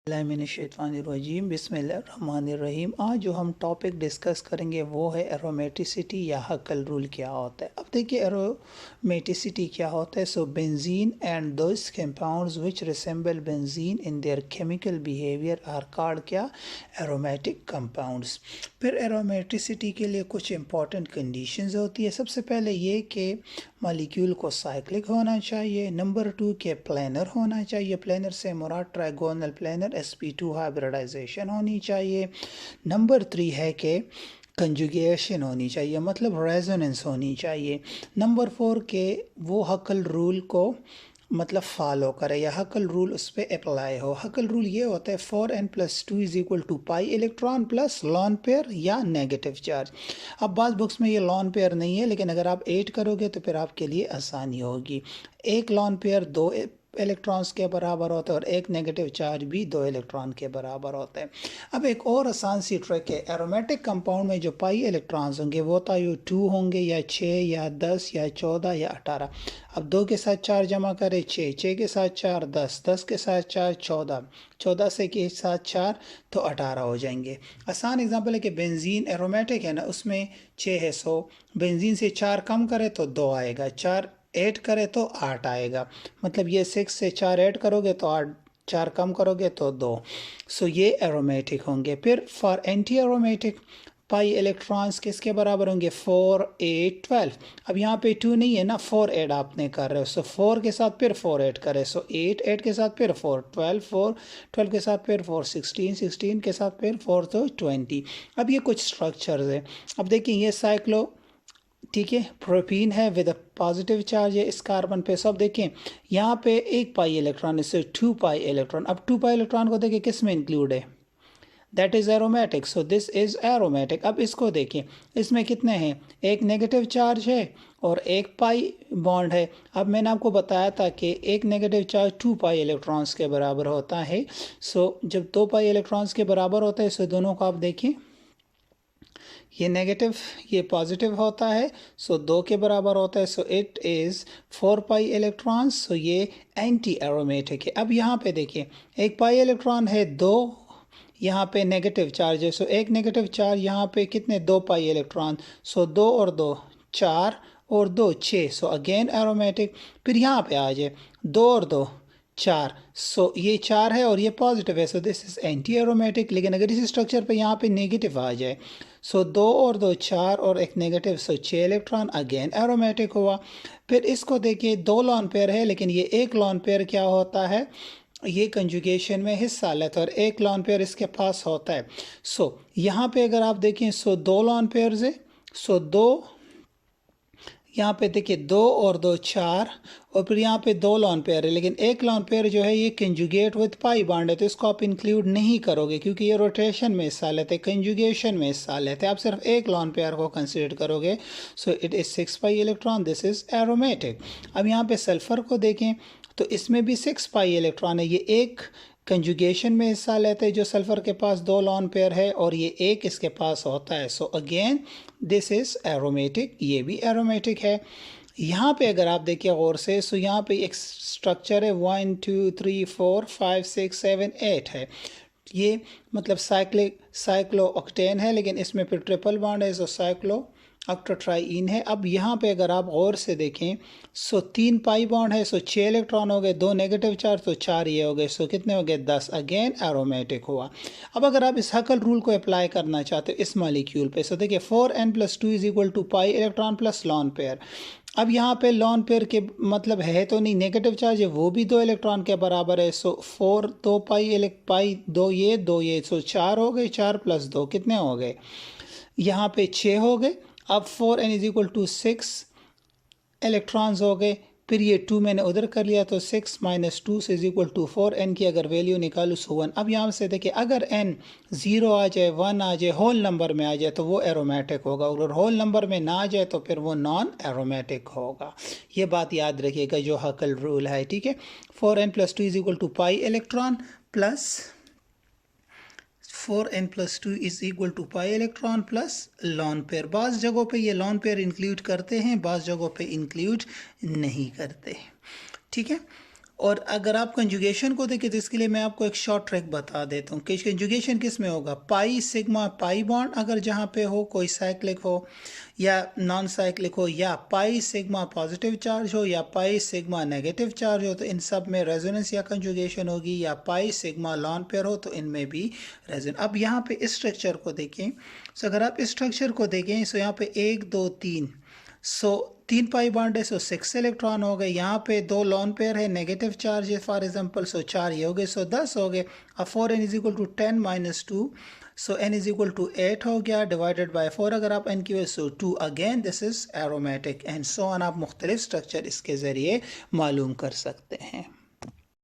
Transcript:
बिस्मिल्लाहिर्रहमानिर्रहीम बिस्मिल्लाहिर्रहमानिर्रहीम। आज जो हम टॉपिक डिस्कस करेंगे वो है एरोमेटिसिटी या हकल रूल क्या होता है। अब देखिए एरोमेटिसिटी क्या होता है। So benzene and those compounds which resemble benzene in their chemical behaviour are called क्या, एरोमेटिक कंपाउंड्स। फिर एरोमेटिसिटी के लिए कुछ इंपॉर्टेंट कंडीशंस होती है। सबसे पहले ये कि मॉलिक्यूल को साइक्लिक होना चाहिए। नंबर 2 के प्लेनर होना चाहिए। प्लेनर से मुराद ट्राइगोनल प्लेनर sp2 हाइब्रिडाइजेशन होनी चाहिए। नंबर 3 है कि कंजुगेशन होनी चाहिए, मतलब रेजोनेंस होनी चाहिए। नंबर 4 के वो हकल रूल को मतलब फॉलो करे या हकल रूल उस पर अप्लाई हो। हकल रूल ये होता है 4n+2 is equal to pi electron plus lone pair या नेगेटिव चार्ज। अब बाज़ बुक्स में ये लॉन पेयर नहीं है, लेकिन अगर आप 8 करोगे तो फिर आपके लिए आसानी होगी। एक लॉन पेयर 2 इलेक्ट्रॉन्स के बराबर होता है और एक नेगेटिव चार्ज भी 2 इलेक्ट्रॉन के बराबर होता है। अब एक और आसान सी ट्रिक है। एरोमेटिक कंपाउंड में जो पाई इलेक्ट्रॉन्स होंगे वो तो 2 होंगे या 6 या 10 या 14 या 18। अब 2 के साथ 4 जमा करें 6, 6 के साथ 4 10, 10 के साथ 4 14, 14 से के साथ 4 तो 18 हो जाएंगे। आसान एग्जांपल है कि बेंजीन एरोमेटिक है ना, उसमें 6 है। सो बेंजीन से 4 कम करें तो 2 आएगा, 4 ऐड करें तो 8 आएगा। मतलब ये 6 से 4 ऐड करोगे तो 8, 4 कम करोगे तो 2। सो ये एरोमेटिक होंगे। फिर for anti aromatic pi electrons किसके बराबर होंगे, 4 8 12। अब यहाँ पे 2 नहीं है ना, 4 ऐड आपने कर रहे हो। सो 4 के साथ फिर 4 ऐड करें। सो 8 8 के साथ फिर 4 12, 4 12 के साथ फिर 4 16, 16 के साथ फिर 4 तो 20। अब ये कुछ स्ट्रक्चर्स है। अब देखिए ये साइक्लो, ठीक है, प्रोपीन है विद अ पॉजिटिव चार्ज है इस कार्बन पे। सब देखें यहाँ पे एक पाई इलेक्ट्रॉन, इससे 2 पाई इलेक्ट्रॉन। अब 2 पाई इलेक्ट्रॉन को देखें किस में इंक्लूड है, that is aromatic. So this is aromatic. अब इसको देखें, इसमें कितने हैं, एक नेगेटिव चार्ज है और एक पाई बॉन्ड है। अब मैंने आपको बताया था कि एक नेगेटिव चार्ज 2 पाई इलेक्ट्रॉन्स के बराबर होता है। सो जब 2 पाई इलेक्ट्रॉन्स के बराबर होता है, सो दोनों को आप देखें, ये नेगेटिव ये पॉजिटिव होता है। सो 2 के बराबर होता है। So it is 4 pi electrons. So ये एंटी एरोमेटिक है। अब यहाँ पे देखिए एक पाई इलेक्ट्रॉन है, 2 यहाँ पे नेगेटिव चार्ज है। सो एक नेगेटिव चार्ज यहाँ पे कितने, 2 पाई इलेक्ट्रॉन। सो 2 और 2 4 और 2 6। So again aromatic. फिर यहाँ पे आ जाए 2 और 2 4। सो ये 4 है और ये पॉजिटिव है। So this is anti aromatic. लेकिन अगर इस स्ट्रक्चर पे यहाँ पे नेगेटिव आ जाए, सो 2 और 2 4 और एक नेगेटिव, सो 6 इलेक्ट्रॉन, अगेन एरोमेटिक हुआ। फिर इसको देखिए 2 लॉन पेयर है, लेकिन ये एक लॉन पेयर क्या होता है, ये कंजुगेशन में हिस्सा लेता है और एक लॉन पेयर इसके पास होता है। सो यहाँ पे अगर आप देखें, सो 2 लॉन पेयर्स है। सो 2 यहाँ पे देखिए 2 और 2 4 और फिर यहाँ पे 2 लॉन पेयर है, लेकिन एक लॉन पेयर जो है ये कंजुगेट विद पाई बॉन्ड है, तो इसको आप इंक्लूड नहीं करोगे क्योंकि ये रोटेशन में हिस्सा लेते हैं, कंजुगेशन में हिस्सा लेते हैं। आप सिर्फ एक लॉन पेयर को कंसिडर करोगे। सो it is 6 pi electron, this is aromatic. अब यहाँ पे सल्फर को देखें तो इसमें भी 6 पाई इलेक्ट्रॉन है। ये एक कंजुगेशन में हिस्सा लेते हैं जो सल्फर के पास 2 लॉन पेयर है और ये एक इसके पास होता है। So again this is aromatic, ये भी एरोमेटिक है। यहाँ पे अगर आप देखिए गौर से, सो यहाँ पे एक स्ट्रक्चर है 1 2 3 4 5 6 7 8 है। ये मतलब साइक्लो ऑक्टेन है, लेकिन इसमें फिर ट्रिपल बॉन्ड है। सो साइक्लो ऑक्टेट्राईन है। अब यहाँ पे अगर आप गौर से देखें, सो 3 पाई बॉन्ड है। सो 6 इलेक्ट्रॉन हो गए, 2 नेगेटिव चार्ज, तो 4 ये हो गए। सो कितने हो गए, 10, अगेन एरोमेटिक हुआ। अब अगर आप इस हकल रूल को अप्लाई करना चाहते हो इस मॉलिक्यूल पे, सो देखिए 4n+2 is equal to pi electron plus lone pair. अब यहाँ पे लॉन पेयर के मतलब है तो नहीं, नेगेटिव चार्ज है वो भी 2 इलेक्ट्रॉन के बराबर है। सो 4 2 पाई 2 ये 2 ये, सो 4 हो गए, 4 + 2 कितने हो गए, यहाँ पे 6 हो गए। अब 4n is equal to 6 electrons हो गए। फिर ये 2 मैंने उधर कर लिया, तो 6 - 2 इज इक्वल टू 4। n की अगर वैल्यू निकालूँ सो 1। अब यहाँ से देखिए अगर n 0 आ जाए, 1 आ जाए, होल नंबर में आ जाए तो वो एरोमेटिक होगा, और होल नंबर में ना आ जाए तो फिर वो नॉन एरोमेटिक होगा। ये बात याद रखिएगा जो हकल रूल है, ठीक है। 4n+2 is equal to pi electron plus 4n+2 is equal to pi electron plus lone pair. बाज़ जगहों पे ये लॉन पेयर इंक्लूड करते हैं, बाज़ जगहों पे इंक्लूड नहीं करते, ठीक है। और अगर आप कंजुगेशन को देखें तो इसके लिए मैं आपको एक शॉर्ट ट्रिक बता देता हूँ कि कंजुगेशन किस में होगा, पाई सिग्मा पाई बॉन्ड अगर जहाँ पे हो कोई साइक्लिक हो या नॉन साइक्लिक हो, या पाई सिग्मा पॉजिटिव चार्ज हो या पाई सिग्मा नेगेटिव चार्ज हो, तो इन सब में रेजोनेंस या कंजुगेशन होगी, या पाई सिग्मा लॉन पेयर हो तो इनमें भी रेजोनेंस। अब यहाँ पे इस स्ट्रक्चर को देखें, सो अगर आप इस स्ट्रक्चर को देखें सो यहाँ पे 1 2 3, सो 3 पाई बॉन्ड है, सो 6 इलेक्ट्रॉन हो गए। यहाँ पे 2 लॉन पेयर है, नेगेटिव चार्ज है फॉर एग्जांपल, सो 4 ये हो गए, सो 10 हो गए। अब 4n is equal to 10 minus 2, so n is equal to 8 हो गया, डिवाइडेड बाय 4 अगर आप n की वजह, सो 2 again this is aromatic and so on. आप मुख्तलिफ स्ट्रक्चर इसके ज़रिए मालूम कर सकते हैं।